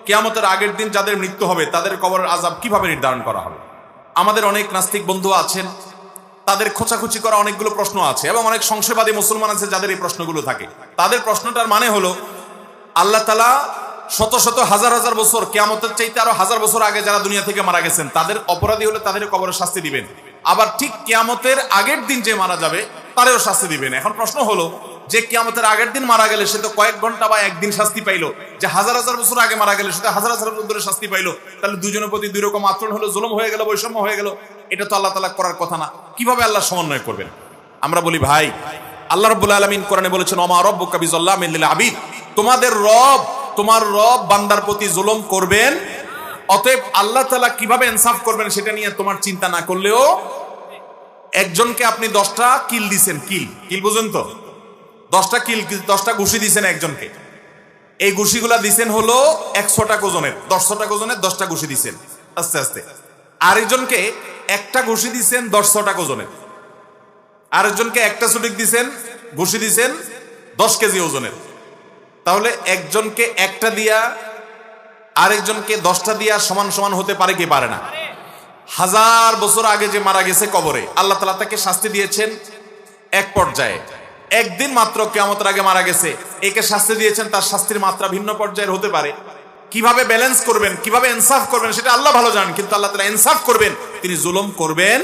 কিয়ামতের আগের দিন যাদের মৃত্যু হবে তাদের কবরের আযাব কিভাবে নির্ধারণ করা হবে। আমাদের অনেক নাস্তিক বন্ধু আছেন, তাদের খোঁচাখুচি করা অনেকগুলো প্রশ্ন আছে, এবং অনেক সংশয়বাদী মুসলমান আছে যাদের এই প্রশ্নগুলো থাকে। তাদের প্রশ্নটার মানে হলো, আল্লাহ তাআলা শত শত হাজার হাজার বছর, কিয়ামতের চাইতে আরো হাজার বছর আগে যারা দুনিয়া থেকে মারা গেছেন তাদের অপরাধী হলে তাদের কবরে শাস্তি দিবেন, আবার ঠিক কিয়ামতের আগের দিন যে মারা যাবে তারেও শাস্তি দিবেন। এখন প্রশ্ন হলো, যে কিয়ামতের আগের দিন মারা গেলে সে তো কয়েক ঘন্টা বা একদিন শাস্তি পাইলো, যে হাজার হাজার বছর আগে মারা গেলে সে তো হাজার হাজার বছর ধরে শাস্তি পাইলো, তাহলে দুজনের প্রতি দুই রকম আচরণ হলো, জুলুম হয়ে গেল, বৈষম্য হয়ে গেল। এটা তো আল্লাহ তাআলা করার কথা না। কিভাবে আল্লাহ সমন্বয় করবেন? আমরা বলি, ভাই, আল্লাহ রাব্বুল আলামিন কোরআনে বলেছেন, ওমা রাব্বুকা বিযাল্লামিন লিল আবিদ, তোমার রব বান্দার প্রতি জুলুম করবেন। অতএব আল্লাহ তাআলা কিভাবে ইনসাফ করবেন সেটা নিয়ে তোমার চিন্তা না করলেও, একজনকে আপনি 10টা কিল দিছেন, কিল বুঝেন তো, 10টা কিল, 10টা ঘুষি দিছেন একজনকে। এই ঘুষিগুলা দিছেন হলো 100 টাকা ওজনের, 100 টাকা ওজনের 10টা ঘুষি দিছেন আস্তে আস্তে। আরেকজনকে একটা ঘুষি দিছেন 100 টাকা ওজনের, আরেকজনকে একটা ছুটিক দিছেন, ঘুষি দিছেন 10 কেজি ওজনের। তাহলে একজনকে একটা দিয়া আরেকজনকে 10টা দিয়া সমান সমান হতে পারে কি পারে না? হাজার বছর আগে যে মারা গেছে কবরে, আল্লাহ তাআলা তাকে শাস্তি দিয়েছেন এক পর্যায়ে, একদিন মাত্র কিয়ামতের আগে মারা গেছে, একে শাস্তি দিয়েছেন, তার শাস্তির মাত্রা ভিন্ন পর্যায়ের হতে পারে। কিভাবে ব্যালেন্স করবেন, কিভাবে ইনসাফ করবেন সেটা আল্লাহ ভালো জানেন, কিন্তু আল্লাহ তাআলা ইনসাফ করবেন, তিনি জুলুম করবেন